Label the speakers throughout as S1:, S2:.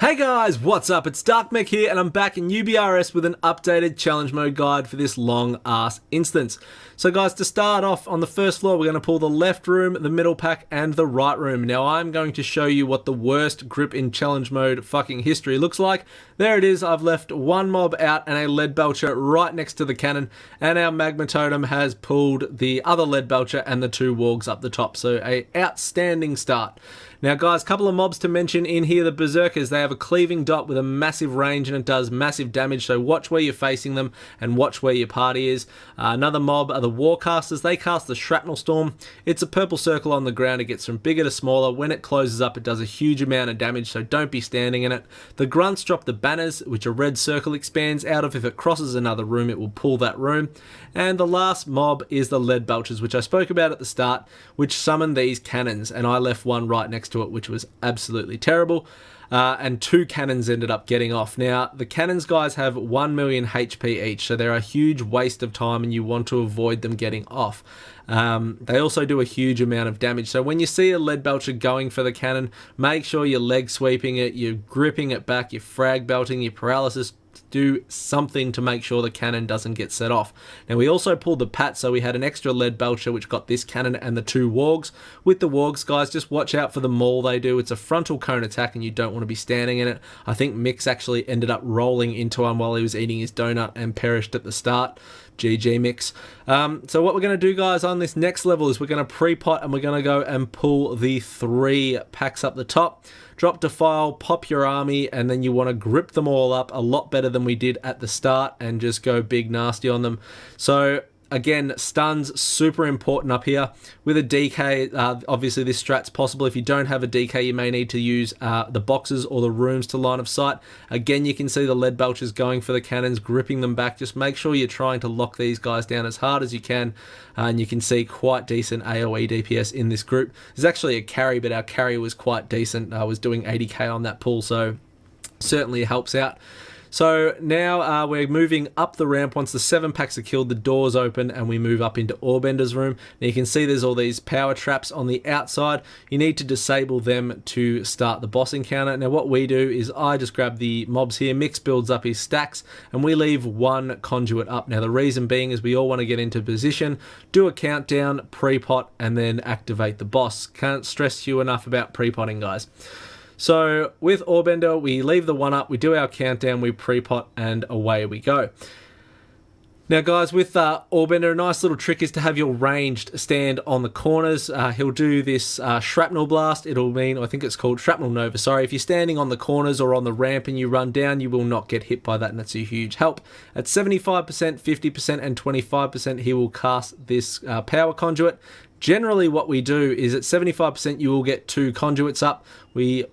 S1: Hey guys, what's up? It's Darkmech here and I'm back in UBRS with an updated challenge mode guide for this long ass instance. So guys, to start off, on the first floor we're going to pull the left room, the middle pack and the right room. Now I'm going to show you what the worst grip in challenge mode fucking history looks like. There it is, I've left one mob out and a lead belcher right next to the cannon, and our magma totem has pulled the other lead belcher and the two wargs up the top. So a outstanding start. Now guys, a couple of mobs to mention in here. The berserkers, they have a cleaving dot with a massive range and it does massive damage, so watch where you're facing them and watch where your party is. Another mob are the warcasters. They cast the shrapnel storm. It's a purple circle on the ground. It gets from bigger to smaller. When it closes up, it does a huge amount of damage, so don't be standing in it. The grunts drop the banners, which a red circle expands out of. If it crosses another room, it will pull that room. And the last mob is the lead belchers, which I spoke about at the start, which summon these cannons, and I left one right next to it, which was absolutely terrible. And two cannons ended up getting off. Now, the cannons, guys, have 1 million HP each, so they're a huge waste of time and you want to avoid them getting off. They also do a huge amount of damage, so when you see a lead belcher going for the cannon, make sure you're leg sweeping it, you're gripping it back, you're frag belting, your paralysis. Do something to make sure the cannon doesn't get set off. Now we also pulled the pat, so we had an extra lead belcher which got this cannon and the two wargs. With the wargs, guys, just watch out for the maul they do. It's a frontal cone attack and you don't want to be standing in it. I think Mix actually ended up rolling into him while he was eating his donut and perished at the start. GG Mix. So what we're going to do, guys, on this next level is we're going to pre-pot and we're going to go and pull the 3 packs up the top. Drop Defile, pop your army, and then you want to grip them all up a lot better than we did at the start and just go big nasty on them. So again, stuns, super important up here. With a DK, obviously this strat's possible. If you don't have a DK, you may need to use the boxes or the rooms to line of sight. Again, you can see the lead belchers going for the cannons, gripping them back. Just make sure you're trying to lock these guys down as hard as you can. And you can see quite decent AoE DPS in this group. There's actually a carry, but our carry was quite decent. I was doing 80k on that pull, so certainly it helps out. So now we're moving up the ramp. Once the 7 packs are killed, the doors open and we move up into Orbender's room. Now you can see there's all these power traps on the outside. You need to disable them to start the boss encounter. Now what we do is I just grab the mobs here, Mix builds up his stacks, and we leave 1 conduit up. Now the reason being is we all want to get into position, do a countdown, pre-pot, and then activate the boss. Can't stress you enough about pre-potting, guys. So with Orbender, we leave the 1 up, we do our countdown, we pre-pot, and away we go. Now guys, with Orbender, a nice little trick is to have your ranged stand on the corners. He'll do this shrapnel blast. It'll mean, I think it's called shrapnel nova, sorry. If you're standing on the corners or on the ramp and you run down, you will not get hit by that, and that's a huge help. At 75%, 50%, and 25%, he will cast this power conduit. Generally what we do is at 75% you will get 2 conduits up. We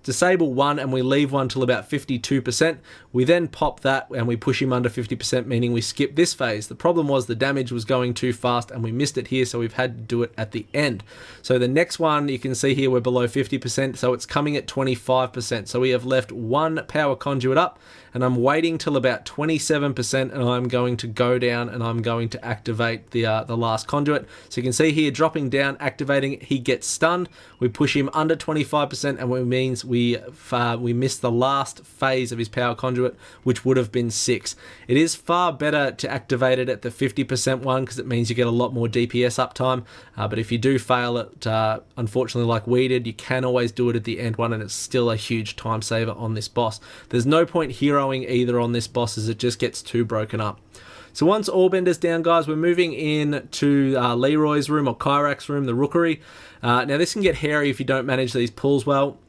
S1: disable 1 and we leave 1 till about 52%. We then pop that and we push him under 50%, meaning we skip this phase. The problem was the damage was going too fast and we missed it here, so we've had to do it at the end. So the next one, you can see here we're below 50%, so it's coming at 25%. So we have left 1 power conduit up, and I'm waiting till about 27%, and I'm going to go down and I'm going to activate the last conduit. So you can see here dropping down, activating, he gets stunned. We push him under 25%, and it means we miss the last phase of his power conduit, which would have been 6. It is far better to activate it at the 50% one because it means you get a lot more DPS uptime. But if you do fail it, unfortunately like we did, you can always do it at the end one, and it's still a huge time saver on this boss. There's no point heroing either on this boss as it just gets too broken up. So once Orbender's down, guys, we're moving in to Leroy's room, or Kyrak's room, the Rookery. Now this can get hairy if you don't manage these pulls well.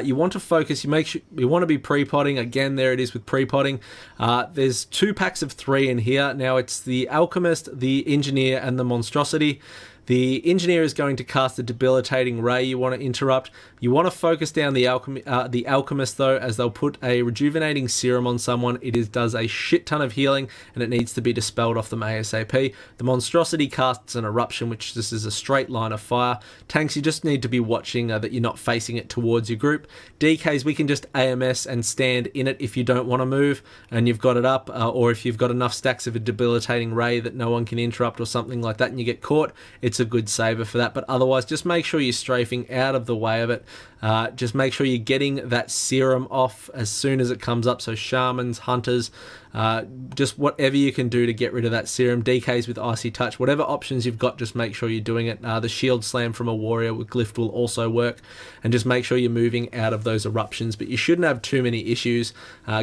S1: You want to focus, you want to be pre-potting. Again, there it is with pre-potting. There's 2 packs of 3 in here. Now it's the Alchemist, the Engineer, and the Monstrosity. The Engineer is going to cast a debilitating ray you want to interrupt. You want to focus down the Alchemist though, as they'll put a rejuvenating serum on someone. It does a shit ton of healing and it needs to be dispelled off them ASAP. The Monstrosity casts an eruption, which this is a straight line of fire. Tanks, you just need to be watching that you're not facing it towards your group. DKs, we can just AMS and stand in it if you don't want to move and you've got it up, or if you've got enough stacks of a debilitating ray that no one can interrupt or something like that and you get caught. It's it's a good saver for that. But otherwise, just make sure you're strafing out of the way of it. Just make sure you're getting that serum off as soon as it comes up. So shamans, hunters, just whatever you can do to get rid of that serum. DKs with icy touch, whatever options you've got, just make sure you're doing it. The shield slam from a warrior with glyph will also work, and just make sure you're moving out of those eruptions. But you shouldn't have too many issues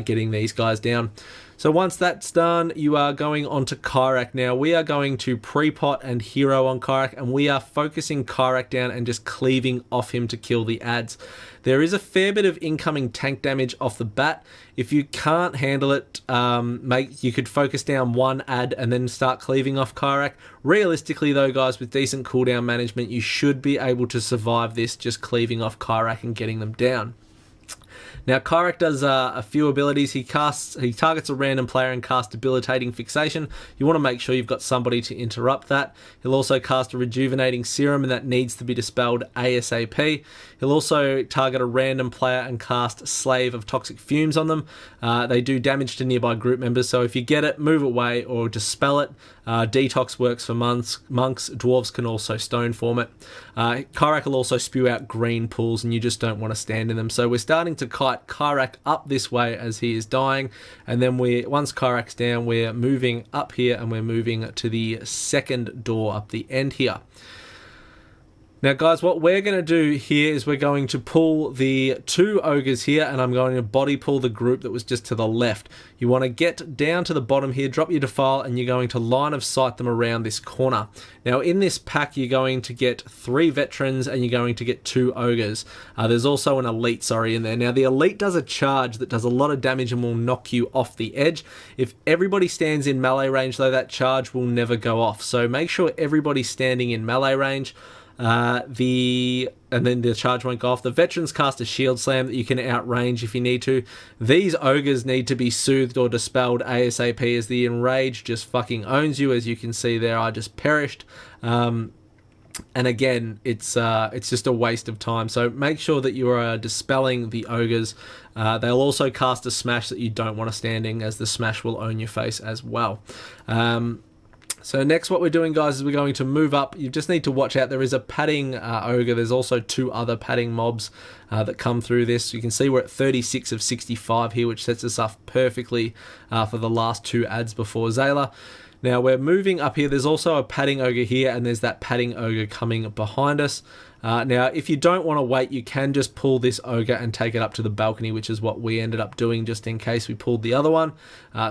S1: getting these guys down. So once that's done, you are going on to Kyrak. Now we are going to pre-pot and hero on Kyrak, and we are focusing Kyrak down and just cleaving off him to kill the ads. There is a fair bit of incoming tank damage off the bat. If you can't handle it, you could focus down one ad and then start cleaving off Kyrak. Realistically though, guys, with decent cooldown management, you should be able to survive this just cleaving off Kyrak and getting them down. Now, Kyrak does a few abilities. He targets a random player and casts Debilitating Fixation. You want to make sure you've got somebody to interrupt that. He'll also cast a Rejuvenating Serum, and that needs to be dispelled ASAP. He'll also target a random player and cast Slave of Toxic Fumes on them. They do damage to nearby group members, so if you get it, move away or dispel it. Detox works for monks. Dwarves can also stone form it. Kyrak will also spew out green pools, and you just don't want to stand in them. So we're starting to kite Kyrak up this way as he is dying, and then once Kyrak's down, we're moving up here and we're moving to the second door up the end here. Now guys, what we're going to do here is we're going to pull the two ogres here, and I'm going to body pull the group that was just to the left. You want to get down to the bottom here, drop your defile, and you're going to line of sight them around this corner. Now in this pack, you're going to get 3 veterans and you're going to get 2 ogres. There's also an elite, in there. Now the elite does a charge that does a lot of damage and will knock you off the edge. If everybody stands in melee range though, that charge will never go off. So make sure everybody's standing in melee range. And then the charge won't go off. The veterans cast a shield slam that you can outrange if you need to. These ogres need to be soothed or dispelled ASAP, as the enrage just fucking owns you. As you can see there, I just perished. And again, it's just a waste of time. So make sure that you are dispelling the ogres. They'll also cast a smash that you don't want to stand in, as the smash will own your face as well. So next what we're doing, guys, is we're going to move up. You just need to watch out. There is a padding ogre. There's also 2 other padding mobs that come through this. You can see we're at 36 of 65 here, which sets us up perfectly for the last 2 ads before Zayla. Now we're moving up here. There's also a padding ogre here, and there's that padding ogre coming behind us. Now, if you don't want to wait, you can just pull this ogre and take it up to the balcony, which is what we ended up doing just in case we pulled the other one.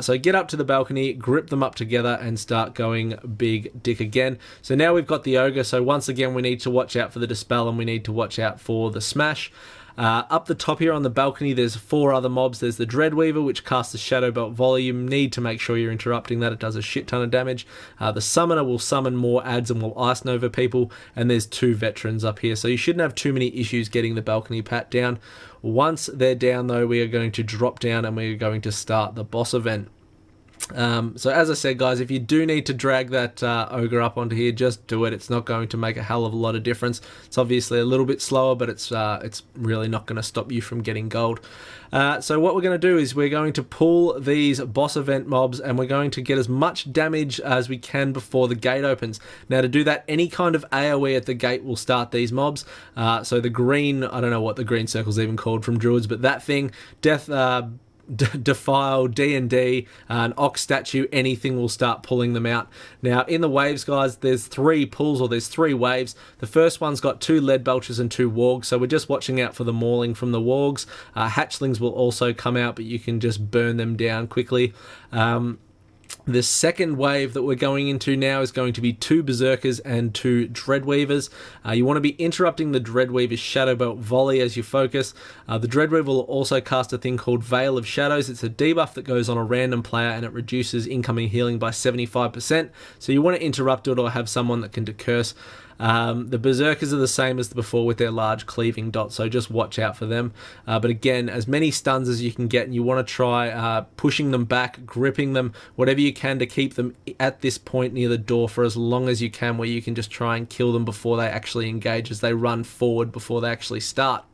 S1: So get up to the balcony, grip them up together, and start going big dick again. So now we've got the ogre, so once again we need to watch out for the dispel and we need to watch out for the smash. Up the top here on the balcony, there's 4 other mobs. There's the Dreadweaver, which casts the Shadow Belt Volley. You need to make sure you're interrupting that. It does a shit ton of damage. The Summoner will summon more ads and will Ice Nova people. And there's 2 veterans up here. So you shouldn't have too many issues getting the balcony pat down. Once they're down, though, we are going to drop down and we're going to start the boss event. So as I said, guys, if you do need to drag that ogre up onto here, just do it. It's not going to make a hell of a lot of difference. It's obviously a little bit slower, but it's really not going to stop you from getting gold. So what we're going to do is we're going to pull these boss event mobs, and we're going to get as much damage as we can before the gate opens. Now to do that, any kind of AoE at the gate will start these mobs. So the green, I don't know what the green circle's even called from Druids, but that thing, Defile, D&D, an Ox statue, anything will start pulling them out. Now in the waves, guys, there's 3 pulls, or there's 3 waves. The first one's got 2 lead belchers and 2 wargs, so we're just watching out for the mauling from the wargs. Hatchlings will also come out, but you can just burn them down quickly. The second wave that we're going into now is going to be 2 Berserkers and 2 Dreadweavers. You want to be interrupting the Dreadweaver's Shadow Belt Volley as you focus. The Dreadweaver will also cast a thing called Veil of Shadows. It's a debuff that goes on a random player and it reduces incoming healing by 75%. So you want to interrupt it or have someone that can decurse. The Berserkers are the same as before with their large cleaving dots, so just watch out for them. But again, as many stuns as you can get, and you want to try pushing them back, gripping them, whatever you can to keep them at this point near the door for as long as you can, where you can just try and kill them before they actually engage, as they run forward before they actually start.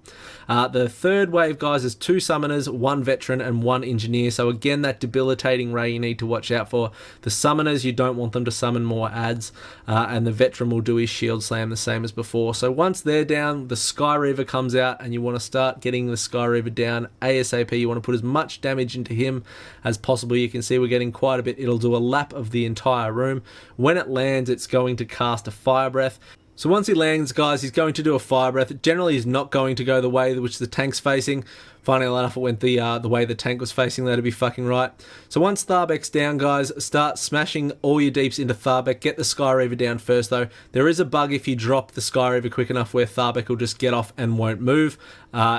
S1: The third wave, guys, is 2 summoners, 1 veteran, and 1 engineer. So again, that debilitating ray you need to watch out for. The summoners, you don't want them to summon more adds, and the veteran will do his shield slam the same as before. So once they're down, the Sky Reaver comes out, and you want to start getting the Sky Reaver down ASAP. You want to put as much damage into him as possible. You can see we're getting quite a bit. It'll do a lap of the entire room. When it lands, it's going to cast a Fire Breath. So once he lands, guys, he's going to do a Fire Breath. Generally, he's not going to go the way which the tank's facing. Funny enough, it went the way the tank was facing. That'd be fucking right. So once Farbick's down, guys, start smashing all your deeps into Farbick. Get the Sky Reaver down first, though. There is a bug if you drop the Sky Reaver quick enough where Farbick will just get off and won't move.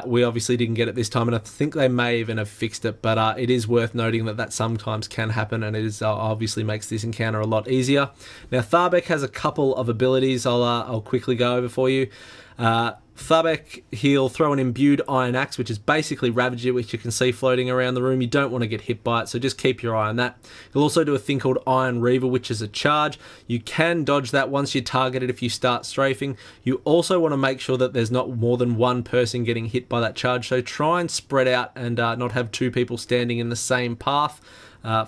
S1: We obviously didn't get it this time, and I think they may even have fixed it, but it is worth noting that that sometimes can happen, and it is obviously makes this encounter a lot easier. Now, Farbick has a couple of abilities I'll quickly go over for you. Farbick, he'll throw an imbued iron axe, which is basically Ravager, which you can see floating around the room. You don't want to get hit by it, so just keep your eye on that. He'll also do a thing called Iron Reaver, which is a charge. You can dodge that once you're targeted if you start strafing. You also want to make sure that there's not more than one person getting hit by that charge, so try and spread out and not have 2 people standing in the same path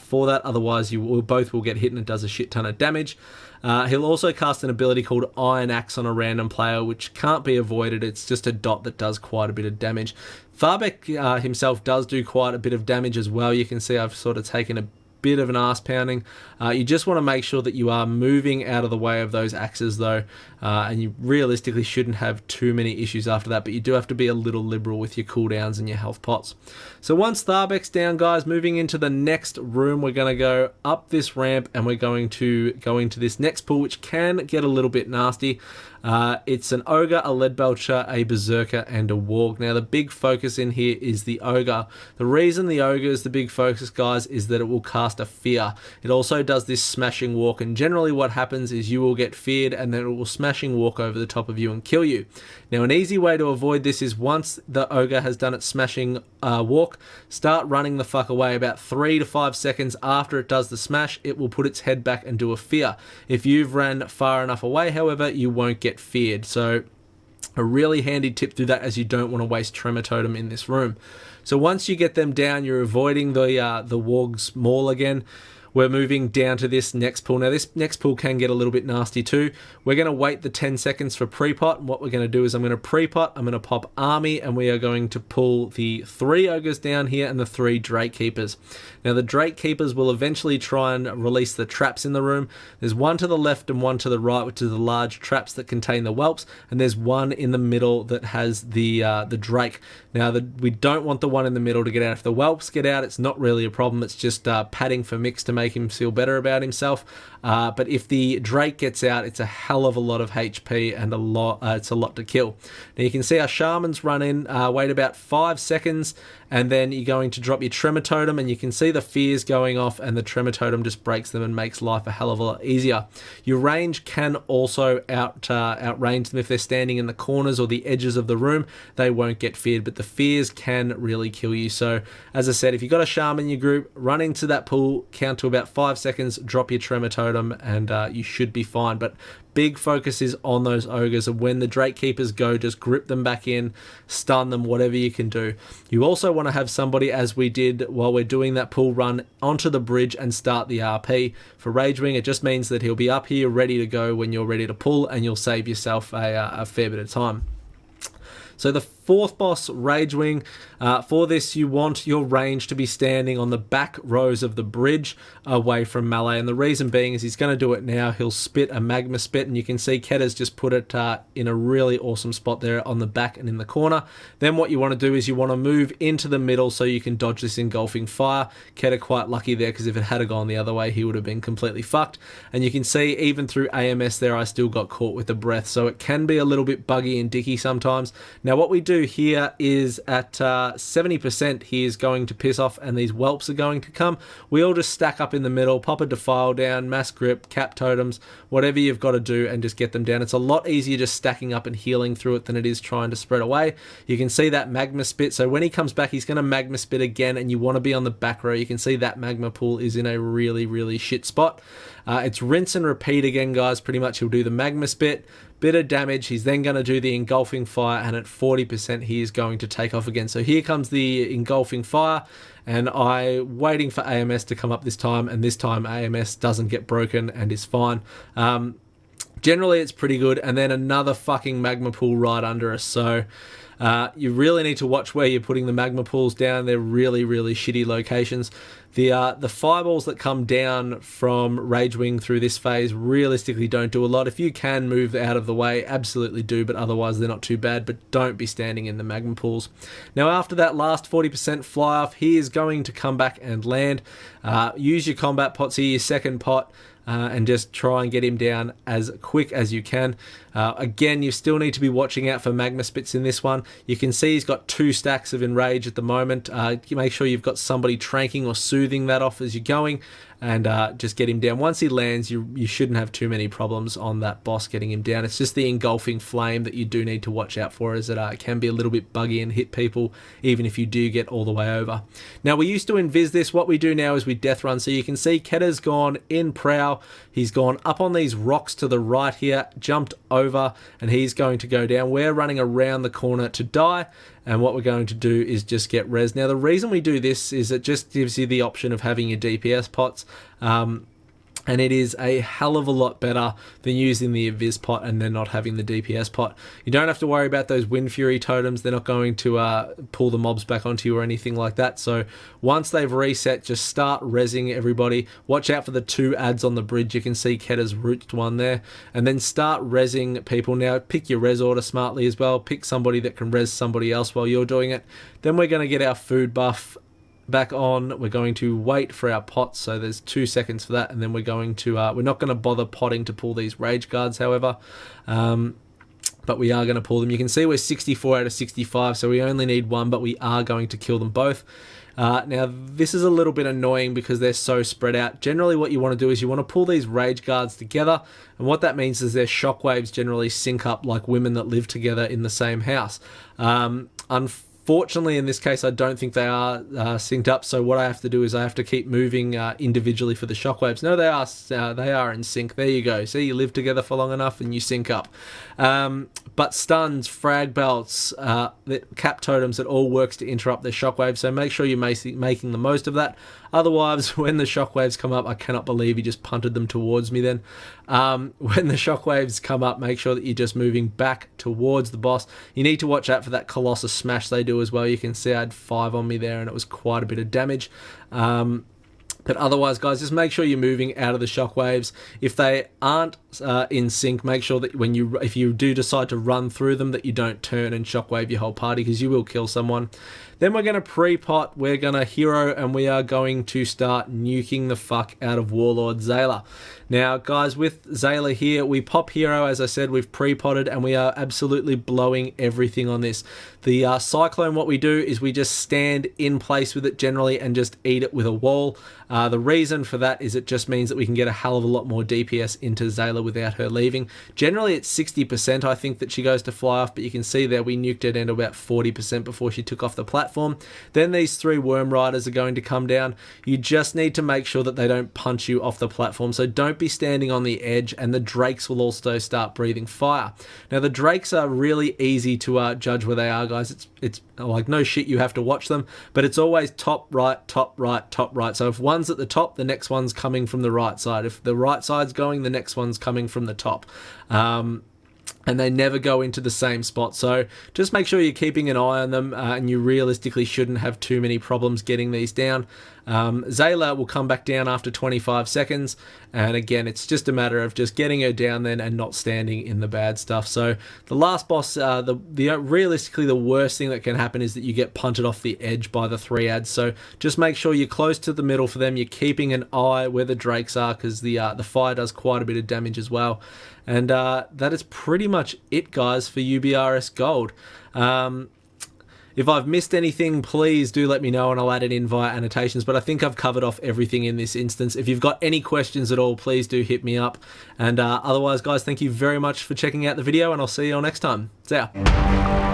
S1: for that. Otherwise, both will get hit and it does a shit ton of damage. He'll also cast an ability called Iron Axe on a random player, which can't be avoided. It's just a dot that does quite a bit of damage. Farbick himself does do quite a bit of damage as well. You can see I've sort of taken a bit of an ass pounding. You just want to make sure that you are moving out of the way of those axes, though, and you realistically shouldn't have too many issues after that, but you do have to be a little liberal with your cooldowns and your health pots. So once Farbick's down, guys, moving into the next room, we're going to go up this ramp and we're going to go into this next pool, which can get a little bit nasty. It's an Ogre, a Leadbelcher, a Berserker, and a Warg. Now, the big focus in here is the Ogre. The reason the Ogre is the big focus, guys, is that it will cast a fear. It also does this smashing walk, and generally what happens is you will get feared, and then it will smashing walk over the top of you and kill you. Now, an easy way to avoid this is once the Ogre has done its smashing walk, start running the fuck away. About 3 to 5 seconds after it does the smash, it will put its head back and do a fear. If you've ran far enough away, however, you won't get feared. So a really handy tip through that, as you don't want to waste Tremor Totem in this room. So once you get them down, you're avoiding the Warg's Maul again. We're moving down to this next pool. Now, this next pool can get a little bit nasty too. We're going to wait the 10 seconds for pre-pot. And what we're going to do is I'm going to pre-pot, I'm going to pop Army, and we are going to pull the 3 Ogres down here and the 3 Drake Keepers. Now, the Drake Keepers will eventually try and release the traps in the room. There's one to the left and one to the right, which is the large traps that contain the whelps, and there's one in the middle that has the Drake. Now, we don't want the one in the middle to get out. If the whelps get out, it's not really a problem. It's just padding for Mix to make him feel better about himself. But if the Drake gets out, it's a hell of a lot of HP and it's a lot to kill. Now, you can see our Shamans run in, wait about 5 seconds, and then you're going to drop your Tremor Totem, and you can see the fears going off, and the Tremor Totem just breaks them and makes life a hell of a lot easier. Your range can also outrange them if they're standing in the corners or the edges of the room. They won't get feared, but the fears can really kill you. So, as I said, if you've got a Shaman in your group, run into that pool, count to about 5 seconds, drop your Tremor Totem, and you should be fine. But big focus is on those Ogres, and when the Drake Keepers go, just grip them back in, stun them, whatever you can do. You also want to have somebody, as we did while we're doing that pool run, onto the bridge and start the RP. For Ragewing, it just means that he'll be up here ready to go when you're ready to pull, and you'll save yourself a fair bit of time. So the 4th boss, Ragewing, for this you want your range to be standing on the back rows of the bridge away from melee, and the reason being is he's going to do it now. He'll spit a magma spit, and you can see Ketta's just put it in a really awesome spot there on the back and in the corner. Then what you want to do is you want to move into the middle so you can dodge this engulfing fire. Ketta quite lucky there, because if it had gone the other way, he would have been completely fucked. And you can see even through AMS there, I still got caught with the breath, so it can be a little bit buggy and dicky sometimes. Now what we do here is at 70%, he is going to piss off and these whelps are going to come. We all just stack up in the middle, pop a defile down, mass grip, cap totems, whatever you've got to do, and just get them down. It's a lot easier just stacking up and healing through it than it is trying to spread away. You can see that magma spit. So when he comes back, he's going to magma spit again, and you want to be on the back row. You can see that magma pool is in a really, really shit spot. It's rinse and repeat again, guys. Pretty much he'll do the magma spit, bit of damage. He's then going to do the engulfing fire, and at 40% he is going to take off again. So here comes the engulfing fire, and I'm waiting for AMS to come up this time, and this time AMS doesn't get broken and is fine. Generally it's pretty good, and then another fucking magma pool right under us. So you really need to watch where you're putting the magma pools down. They're really, really shitty locations. The fireballs that come down from Ragewing through this phase realistically don't do a lot. If you can move out of the way, absolutely do, but otherwise they're not too bad, but don't be standing in the magma pools. Now after that last 40% fly off, he is going to come back and land. Use your combat pots here, your second pot, and just try and get him down as quick as you can. Again, you still need to be watching out for magma spits in this one. You can see he's got 2 stacks of enrage at the moment. Make sure you've got somebody tranking or soothing that off as you're going, and just get him down. Once he lands, you shouldn't have too many problems on that boss getting him down. It's just the engulfing flame that you do need to watch out for, as it can be a little bit buggy and hit people even if you do get all the way over. Now we used to invis this. What we do now is we death run. So you can see Ketta's gone in prow. He's gone up on these rocks to the right here, jumped over, and he's going to go down. We're running around the corner to die, and what we're going to do is just get res. Now the reason we do this is it just gives you the option of having your DPS pots, and it is a hell of a lot better than using the Aviz pot and then not having the DPS pot. You don't have to worry about those Wind Fury totems. They're not going to pull the mobs back onto you or anything like that. So once they've reset, just start resing everybody. Watch out for the 2 ads on the bridge. You can see Ketta's root one there. And then start resing people. Now pick your res order smartly as well. Pick somebody that can res somebody else while you're doing it. Then we're going to get our food buff back on. We're going to wait for our pots, so there's 2 seconds for that, and then we're going to we're not going to bother potting to pull these rage guards, however, but we are going to pull them. You can see we're 64 out of 65, so we only need 1, but we are going to kill them both. Now this is a little bit annoying because they're so spread out. Generally what you want to do is you want to pull these rage guards together, and what that means is their shockwaves generally sync up like women that live together in the same house. Unfortunately, in this case, I don't think they are synced up, so what I have to do is I have to keep moving individually for the shockwaves. No, they are in sync. There you go. See, you live together for long enough and you sync up. But stuns, frag belts, the cap totems, it all works to interrupt their shockwaves, so make sure you're making the most of that. Otherwise, when the shockwaves come up, I cannot believe he just punted them towards me then. When the shockwaves come up, make sure that you're just moving back towards the boss. You need to watch out for that Colossus smash they do as well. You can see I had 5 on me there, and it was quite a bit of damage. But otherwise, guys, just make sure you're moving out of the shockwaves. If they aren't in sync, make sure that if you do decide to run through them, that you don't turn and shockwave your whole party, because you will kill someone. Then we're going to pre-pot, we're going to hero, and we are going to start nuking the fuck out of Warlord Zayla. Now, guys, with Zayla here, we pop hero, as I said, we've pre-potted, and we are absolutely blowing everything on this. The Cyclone, what we do is we just stand in place with it generally and just eat it with a wall. The reason for that is it just means that we can get a hell of a lot more DPS into Zayla without her leaving. Generally, it's 60%, I think, that she goes to fly off, but you can see there we nuked her down to about 40% before she took off the platform. Then these 3 Worm Riders are going to come down. You just need to make sure that they don't punch you off the platform, so don't be standing on the edge, and the Drakes will also start breathing fire. Now, the Drakes are really easy to judge where they are, guys. It's like no shit, you have to watch them, but it's always top right, top right, top right. So if one's at the top, the next one's coming from the right side. If the right side's going, the next one's coming from the top. And they never go into the same spot, so just make sure you're keeping an eye on them, and you realistically shouldn't have too many problems getting these down. Zayla will come back down after 25 seconds, and again, it's just a matter of just getting her down then and not standing in the bad stuff. So the last boss, realistically the worst thing that can happen is that you get punted off the edge by the 3 ads, so just make sure you're close to the middle for them. You're keeping an eye where the Drakes are, because the fire does quite a bit of damage as well. And that is pretty much it, guys, for UBRS Gold. If I've missed anything, please do let me know and I'll add it in via annotations, but I think I've covered off everything in this instance. If you've got any questions at all, please do hit me up. And otherwise, guys, thank you very much for checking out the video, and I'll see you all next time. See ya.